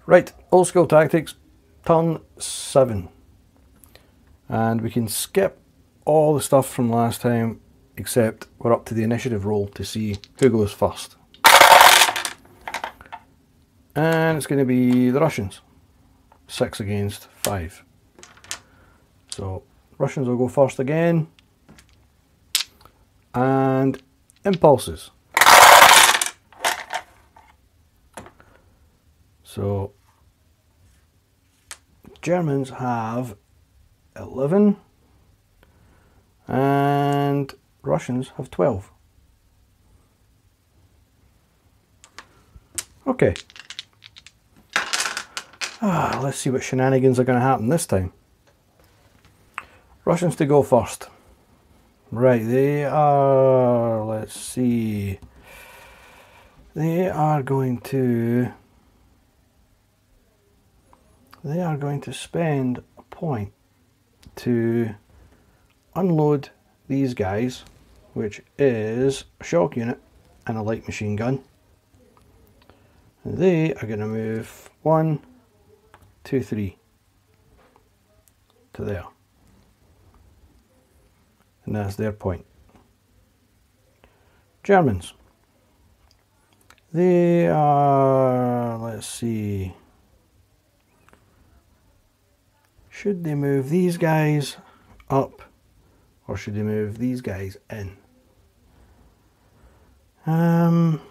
Right, old school tactics, turn 7. And we can skip all the stuff from last time, except we're up to the initiative roll to see who goes first. And it's going to be the Russians. 6 against 5. So Russians will go first again. And impulses. So Germans have 11 and Russians have 12. Okay. Let's see what shenanigans are going to happen this time. Russians to go first. Right, they are, let's see, they are going to spend a point to unload these guys, which is a shock unit and a light machine gun. And they are going to move 1, 2, 3 to there. And that's their point. Germans. They are, let's see, should they move these guys up or should they move these guys in? I'm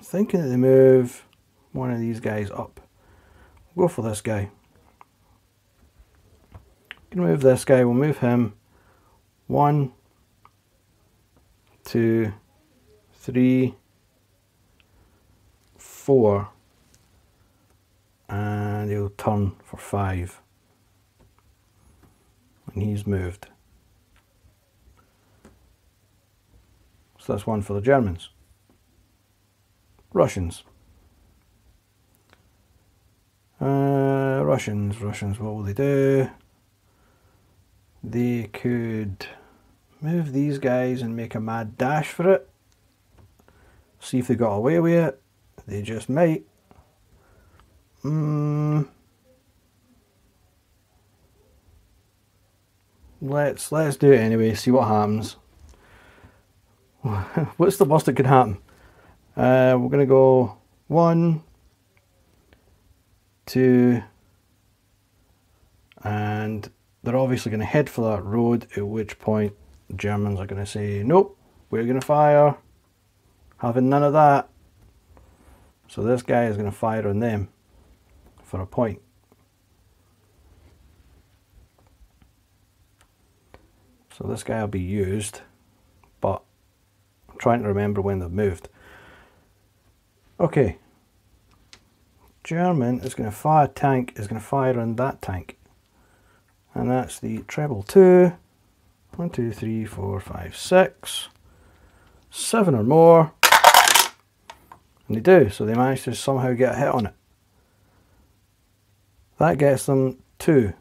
thinking that they move one of these guys up. We'll go for this guy. Can move this guy, we'll move him 1, 2, 3, 4, and he'll turn for 5 when he's moved. So that's 1 for the Germans. Russians. Russians, what will they do? They could move these guys and make a mad dash for it. See if they got away with it. They just might. Let's do it anyway, see what happens. What's the worst that could happen? We're going to go 1, 2, and they're obviously going to head for that road, at which point the Germans are going to say, nope, we're going to fire. Having none of that. So this guy is going to fire on them for a point. So this guy will be used, but I'm trying to remember when they've moved. Okay. German is going to fire a tank, is going to fire on that tank. And that's the treble 2. 1, 2, 3, 4, 5, 6. 7 or more. And they do, so they manage to somehow get a hit on it. That gets them 2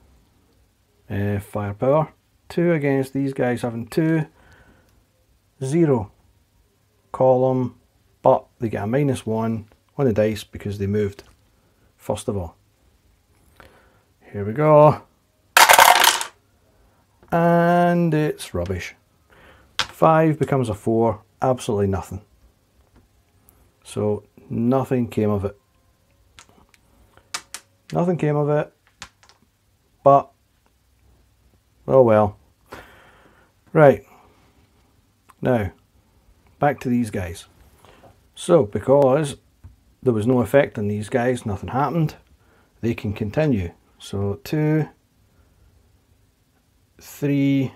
firepower. 2 against these guys having 2. 0 column, but they get a -1 on the dice because they moved first of all. Here we go. And it's rubbish. 5 becomes a 4, absolutely nothing. So nothing came of it. Nothing came of it, but oh well. Right, now back to these guys. So because there was no effect on these guys, nothing happened, they can continue. So 2, 3,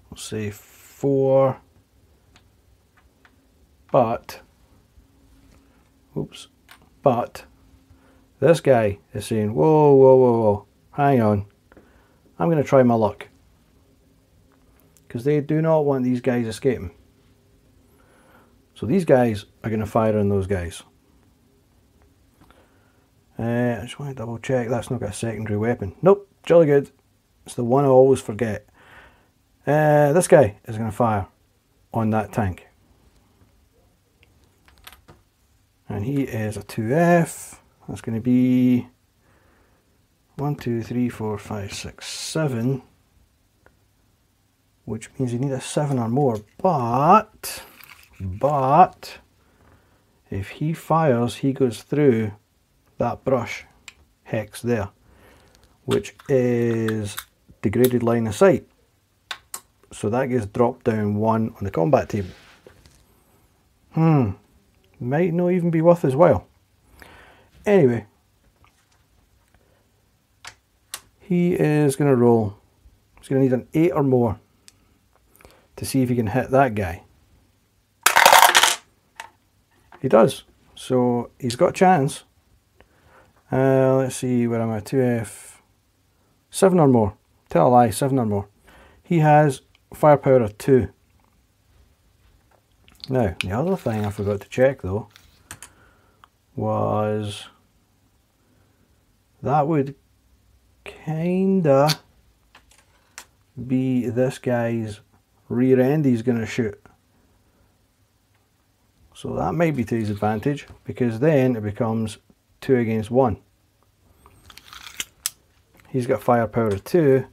we'll say 4, but this guy is saying, whoa, whoa, whoa, whoa, hang on, I'm going to try my luck, because they do not want these guys escaping. So these guys are going to fire on those guys. I just want to double check that's not got a secondary weapon. Nope, jolly good. It's the one I always forget. This guy is going to fire on that tank. And he is a 2F. That's going to be 1, 2, 3, 4, 5, 6, 7. Which means you need a 7 or more. But if he fires, he goes through that brush hex there, which is degraded line of sight. So that gets dropped down 1 on the combat table. Might not even be worth as well. Anyway, he is going to roll. He's going to need an 8 or more to see if he can hit that guy. He does. So he's got a chance. Let's see, where am I? 2F. 7 or more. Tell a lie, 7 or more. He has firepower of 2. Now, the other thing I forgot to check though was that would kinda be this guy's rear end he's going to shoot. So that might be to his advantage, because then it becomes 2 against 1. He's got firepower of 2.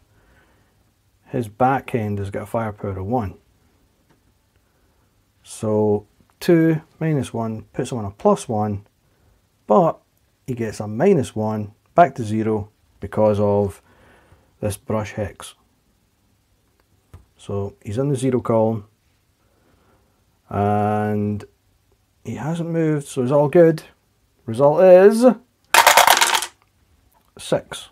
His back end has got firepower of 1. So 2 minus 1 puts him on a +1, but he gets a -1 back to 0 because of this brush hex. So he's in the 0 column and he hasn't moved, so it's all good. Result is 6.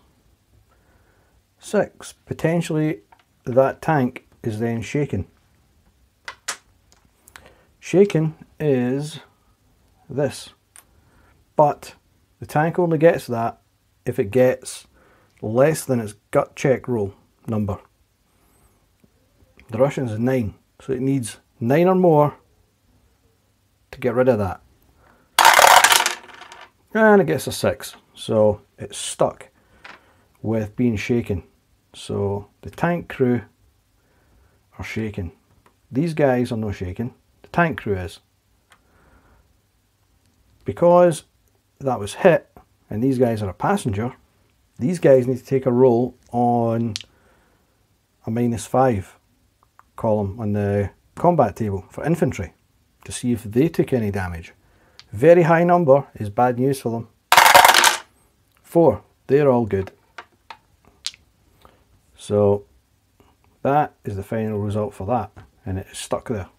6. Potentially that tank is then shaken. Shaken is this, but the tank only gets that if it gets less than its gut check roll number. The Russians is 9, so it needs 9 or more to get rid of that. And it gets a 6, so it's stuck with being shaken. So the tank crew are shaken. These guys are not shaken. The tank crew is. Because that was hit and these guys are a passenger, these guys need to take a roll on a -5 column on the combat table for infantry to see if they took any damage. Very high number is bad news for them. 4, they're all good. So that is the final result for that, and it is stuck there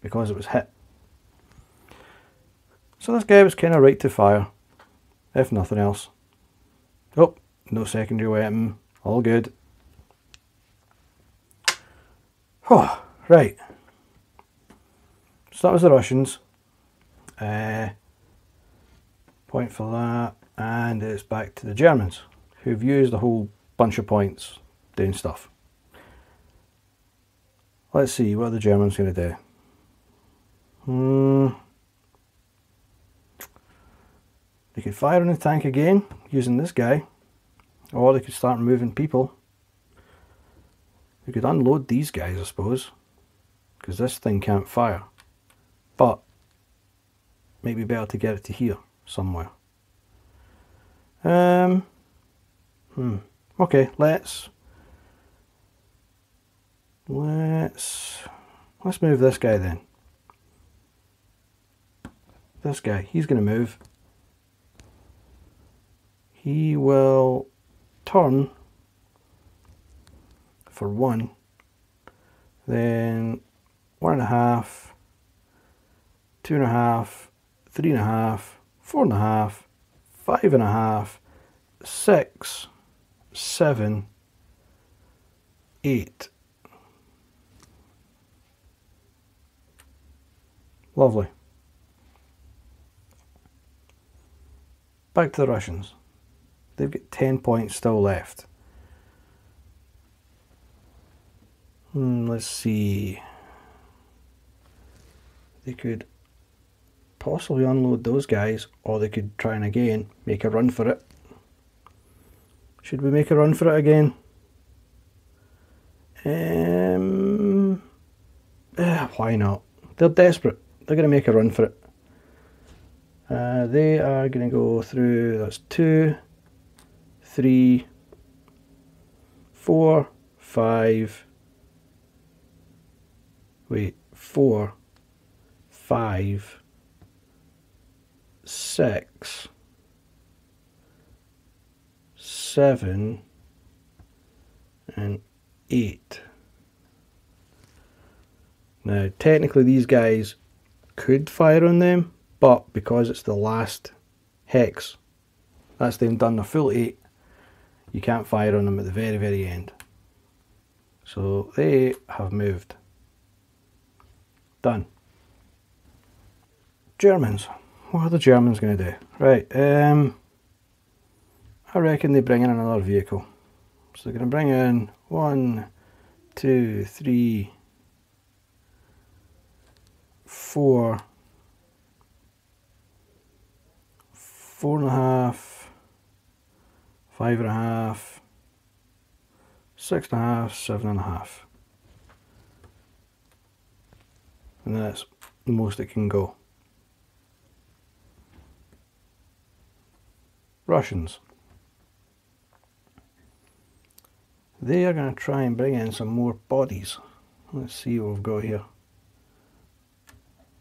because it was hit. So this guy was kind of right to fire, if nothing else. Oh, no secondary weapon, all good. Oh, right. So that was the Russians. Point for that, and it's back to the Germans, who've used a whole bunch of points doing stuff. Let's see what the Germans going to do. They could fire on the tank again using this guy, or they could start moving people. They could unload these guys, I suppose, because this thing can't fire, but maybe better to get it to here somewhere. Okay, let's move this guy then. This guy, he's going to move. He will turn for 1, then 1.5, 2.5, 3.5, 4.5, 5.5, 6, 7, 8. Lovely. Back to the Russians. They've got 10 points still left. Let's see. They could possibly unload those guys, or they could try and again make a run for it. Should we make a run for it again? Why not? They're desperate. They're going to make a run for it. They are going to go through, that's 2, 3, 4, 5, wait, 4, 5, 6, 7, and 8. Now, technically these guys could fire on them, but because it's the last hex, that's them done their full 8, you can't fire on them at the very, very end. So they have moved. Done. Germans. What are the Germans going to do? Right, I reckon they bring in another vehicle. So they're going to bring in 1, 2, 3, 4, 4.5, 5.5, 6.5, 7.5. And that's the most it can go. Russians. They are going to try and bring in some more bodies. Let's see what we've got here.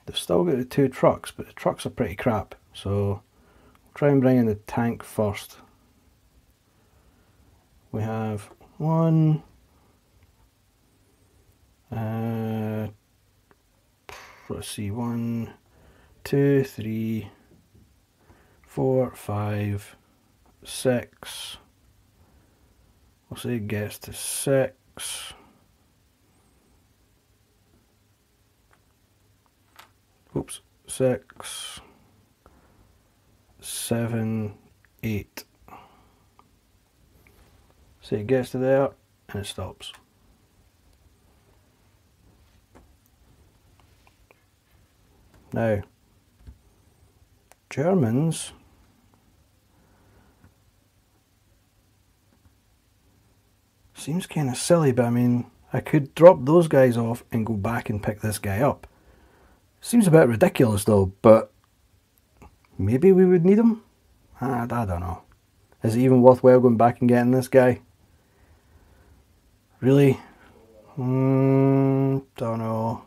They've still got the 2 trucks, but the trucks are pretty crap. So we'll try and bring in the tank first. We have 1, let's see, 1, 2, 3, 4, 5, 6. We'll say it gets to 6. Oops, 6, 7, 8. So it gets to there and it stops. Now, Germans seems kind of silly, but I mean, I could drop those guys off and go back and pick this guy up. Seems a bit ridiculous though, but maybe we would need him? I don't know. Is it even worthwhile going back and getting this guy? Really? Don't know.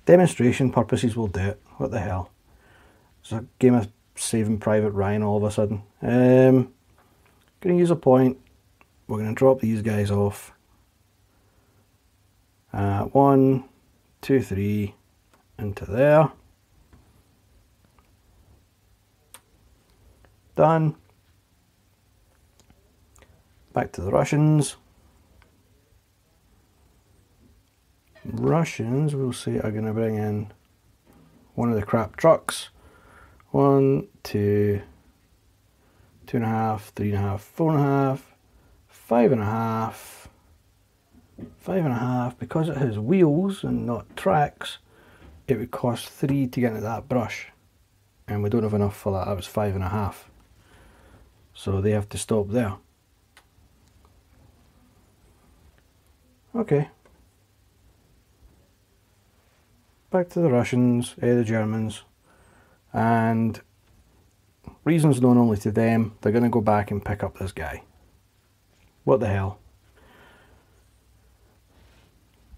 Demonstration purposes will do it. What the hell? It's a game of Saving Private Ryan all of a sudden. Going to use a point. We're going to drop these guys off. 1, 2, 3 into there. Done. Back to the Russians. Russians, we'll say, are going to bring in one of the crap trucks. 1, 2, 2.5, 3.5, 4.5, 5.5, 5.5. Because it has wheels and not tracks, it would cost 3 to get into that brush, and we don't have enough for that. That was 5.5. So they have to stop there. Okay. Back to the Russians, the Germans, and reasons known only to them, they're going to go back and pick up this guy. What the hell?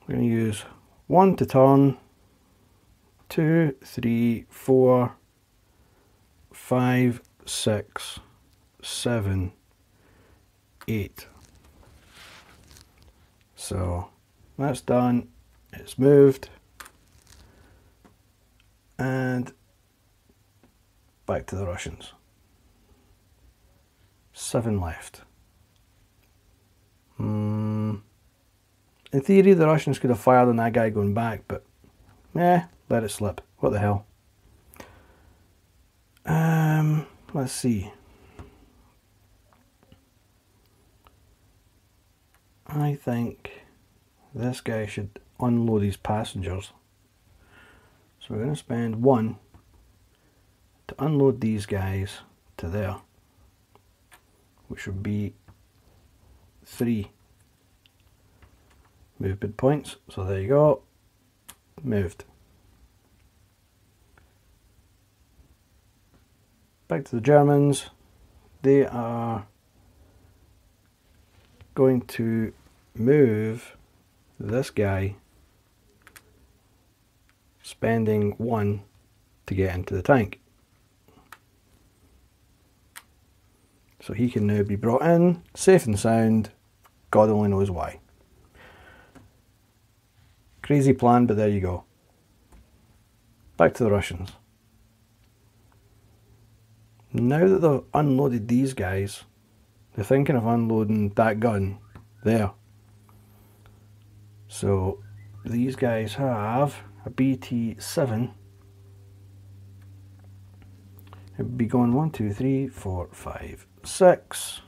We're going to use 1 to turn, 2, 3, 4, 5, 6, 7, 8. So that's done, it's moved, and back to the Russians. 7 left. In theory, the Russians could have fired on that guy going back, but let it slip. What the hell? Let's see. I think this guy should unload his passengers. So we're going to spend 1 to unload these guys to there, which would be 3 movement points. So there you go, moved. back to the Germans. They are going to move this guy, spending 1 to get into the tank. So he can now be brought in, safe and sound. God only knows why. Crazy plan, but there you go. Back to the Russians. Now that they've unloaded these guys, they're thinking of unloading that gun there. So these guys have a BT7. It'd be going 1, 2, 3, 4, 5, 6.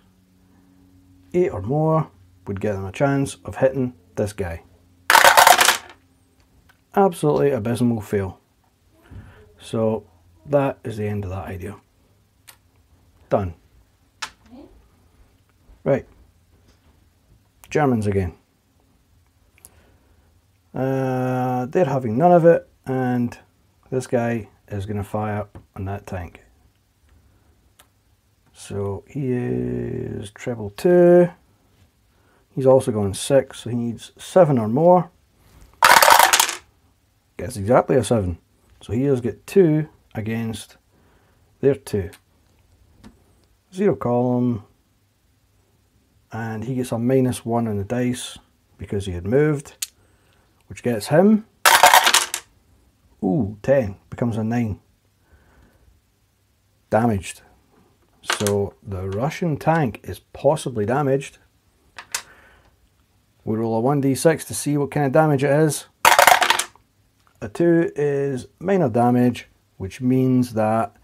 8 or more would get them a chance of hitting this guy. Absolutely abysmal fail. So that is the end of that idea. Done. Right. Germans again. They're having none of it, and this guy is going to fire on that tank. So he is treble 2. He's also going 6, so he needs 7 or more. Gets exactly a 7. So he has got 2 against their 2. 0 column. And he gets a -1 on the dice because he had moved, which gets him. Ooh, 10. Becomes a 9. Damaged. So the Russian tank is possibly damaged. We roll a 1d6 to see what kind of damage it is. A 2 is minor damage, which means that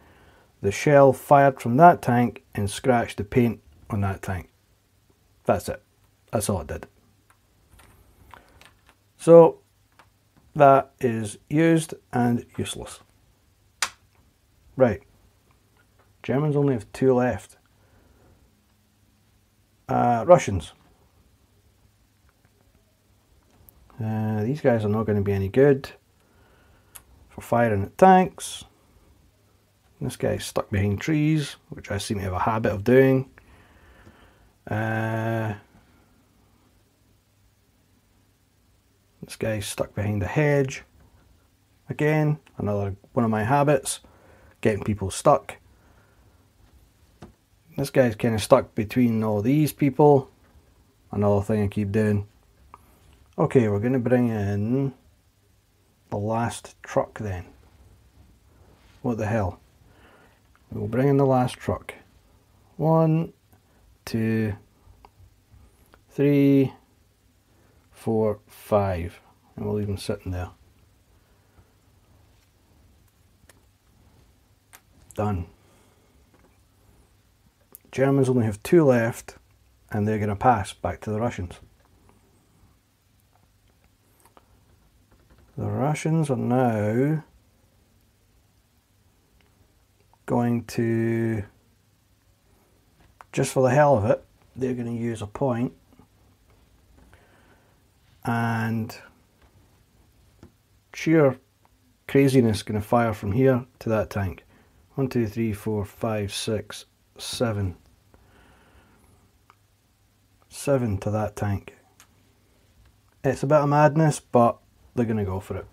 the shell fired from that tank and scratched the paint on that tank. That's it. That's all it did. So that is used and useless. Right. Germans only have 2 left. Russians. These guys are not going to be any good for firing at tanks. This guy's stuck behind trees, which I seem to have a habit of doing. This guy's stuck behind a hedge. Again, another one of my habits, getting people stuck. This guy's kind of stuck between all these people. Another thing I keep doing. Okay, we're going to bring in the last truck then. What the hell? We'll bring in the last truck. 1, 2, 3, 4, 5. And we'll leave them sitting there. Done. Germans only have 2 left, and they're going to pass back to the Russians. The Russians are now going to, just for the hell of it, they're going to use a point and sheer craziness going to fire from here to that tank. 1, 2, 3, 4, 5, 6, 7. 7 to that tank. It's a bit of madness, but they're going to go for it.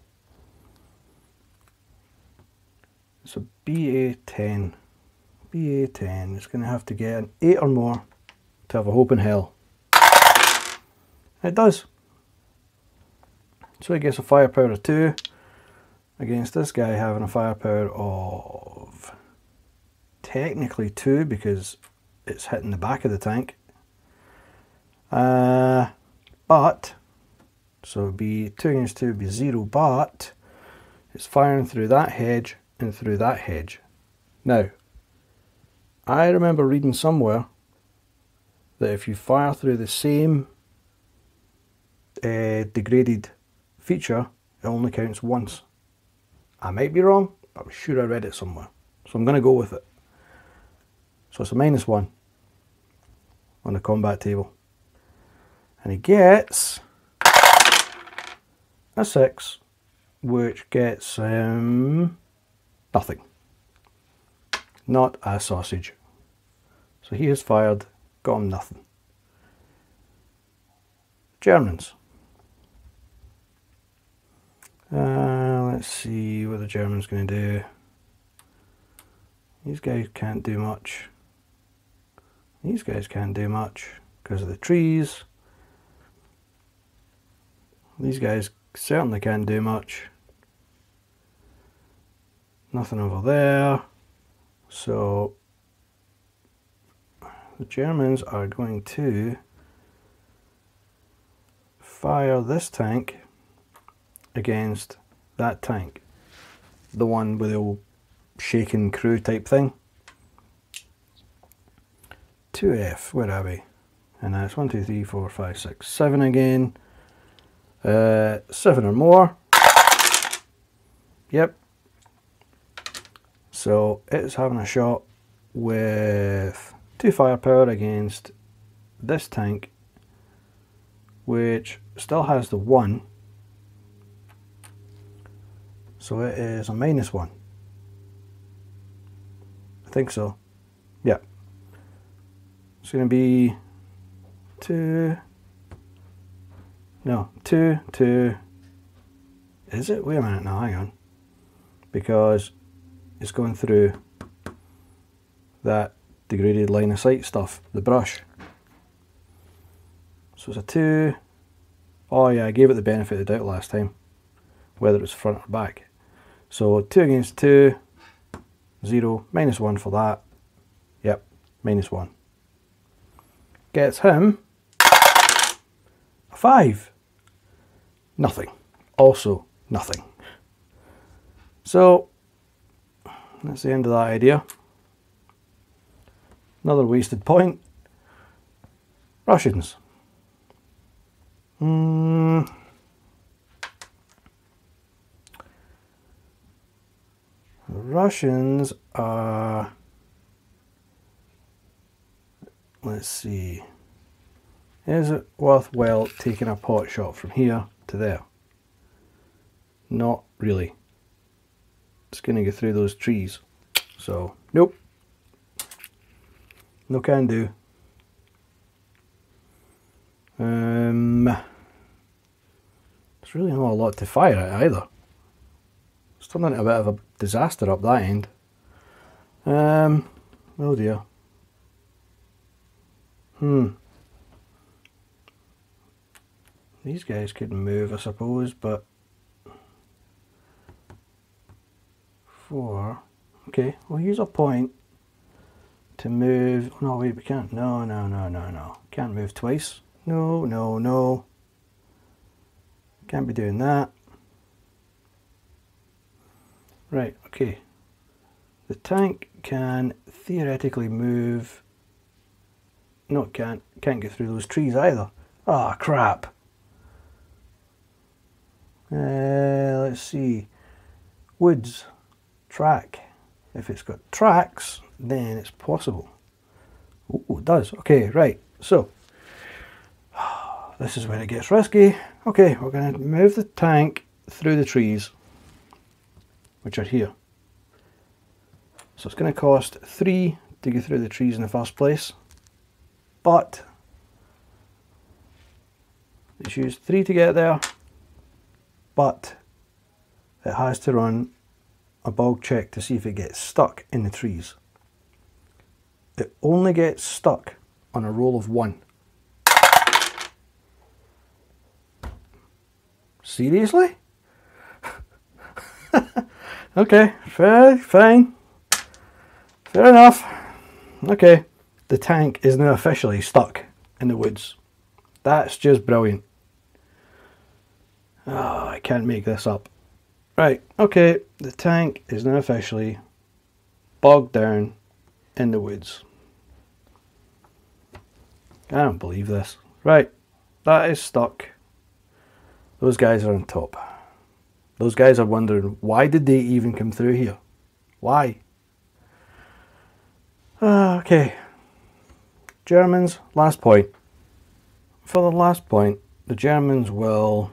So BA10. BA10 is going to have to get an 8 or more to have a hope in hell. It does. So it gets a firepower of 2 against this guy having a firepower of technically 2 because it's hitting the back of the tank. But so it'd be 2 against 2 would be 0, but it's firing through that hedge and through that hedge. Now, I remember reading somewhere that if you fire through the same degraded feature, it only counts once. I might be wrong, but I'm sure I read it somewhere. So I'm going to go with it. So it's a -1 on the combat table. And he gets a 6, which gets him nothing. Not a sausage. So he has fired, got him nothing. Germans. Let's see what the Germans going to do. These guys can't do much. These guys can't do much because of the trees. These guys certainly can't do much. Nothing over there. So the Germans are going to fire this tank against that tank. The one with the old shaken crew type thing. 2F, where are we? And that's 1, 2, 3, 4, 5, 6, 7 again. 7 or more. Yep. So it's having a shot with 2 firepower against this tank, which still has the 1. So it is a -1. I think so. Yeah. It's going to be 2. No, 2, 2. Is it? Wait a minute now, hang on. Because it's going through that degraded line of sight stuff, the brush. So it's a 2. Oh yeah, I gave it the benefit of the doubt last time, whether it was front or back. So 2 against 2, 0, -1 for that. Yep, -1. Gets him a 5. Nothing. Also nothing. So that's the end of that idea. Another wasted point. Russians. The Russians are, let's see, is it worthwhile taking a pot shot from here to there? Not really. It's going to go through those trees. So, nope. No can do. There's really not a lot to fire at either. It's turned into a bit of a disaster up that end. Oh dear. These guys could move, I suppose, but 4. Okay, we'll use a point to move. Oh, no, wait, we can't. No. Can't move twice. No. Can't be doing that. Right, okay. The tank can theoretically move. No, it can't. Can't get through those trees either. Ah, crap. Let's see. Woods. Track. If it's got tracks, then it's possible. Oh, it does. Okay, right. So, this is where it gets risky. Okay, we're going to move the tank through the trees, which are here. So it's going to cost 3 to go through the trees in the first place. But it's used 3 to get there. But it has to run a bulk check to see if it gets stuck in the trees. It only gets stuck on a roll of 1. Seriously? Okay, fine. Fair enough. Okay, the tank is now officially stuck in the woods. That's just brilliant. Oh, I can't make this up. Right, okay, the tank is now officially bogged down in the woods. I don't believe this. Right, that is stuck. Those guys are on top. Those guys are wondering, why did they even come through here? Why? Okay. Germans, last point. For the last point, the Germans will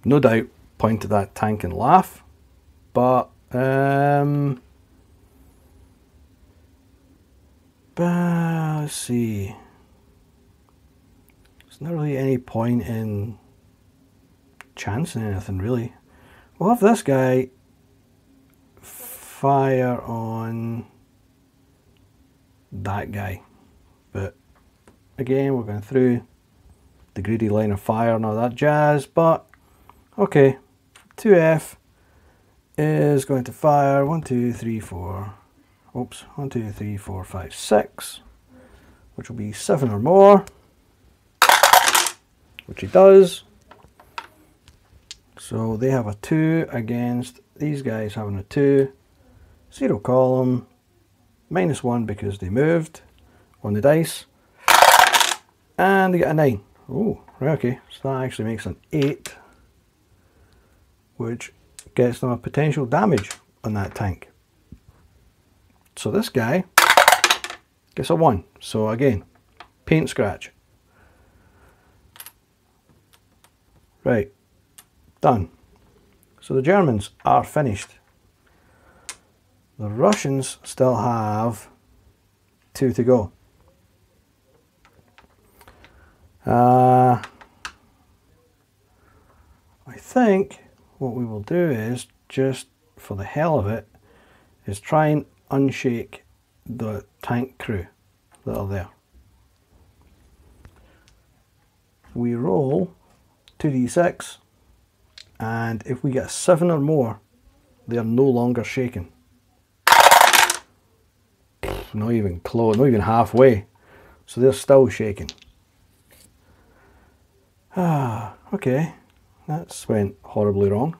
no doubt point to that tank and laugh, but Let's see. There's not really any point in chancing anything, really. We'll have this guy fire on that guy. But again, we're going through the greedy line of fire and all that jazz. But okay, 2F is going to fire 1, 2, 3, 4. Oops, 1, 2, 3, 4, 5, 6, which will be 7 or more, which he does. So they have a 2 against these guys having a 2. 0 column, -1 because they moved on the dice, and they get a 9. Oh, right, okay, so that actually makes an 8, which gets them a potential damage on that tank. So this guy gets a 1. So again, paint scratch. Right, done. So the Germans are finished. The Russians still have 2 to go. I think what we will do is, just for the hell of it, is try and unshake the tank crew that are there. We roll 2d6, and if we get a 7 or more, they are no longer shaken. Not even close, not even halfway. So they're still shaking. Okay, that's went horribly wrong.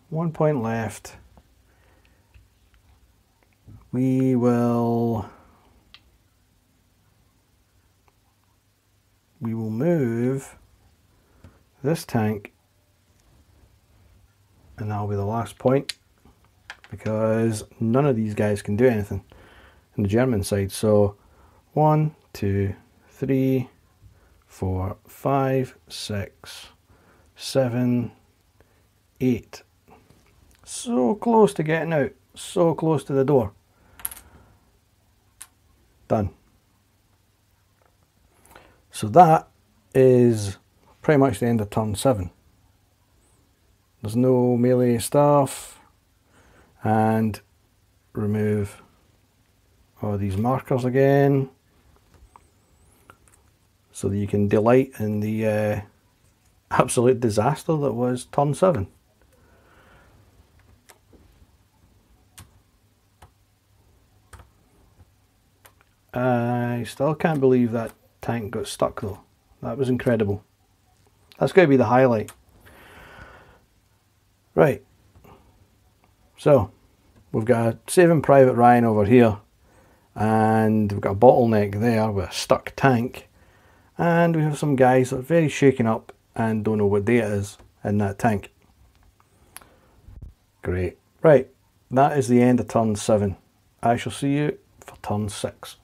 1 point left. We will move this tank, and that'll be the last point, because none of these guys can do anything on the German side. So 1, 2, 3, 4, 5, 6, 7, 8. So close to getting out, so close to the door. Done. So that is pretty much the end of turn 7. There's no melee stuff, and remove all these markers again so that you can delight in the absolute disaster that was turn 7. I still can't believe that tank got stuck though. That was incredible. That's going to be the highlight. Right. So, we've got a Saving Private Ryan over here, and we've got a bottleneck there with a stuck tank, and we have some guys that are very shaken up and don't know what day it is in that tank. Great. Right, that is the end of turn 7. I shall see you for turn 6.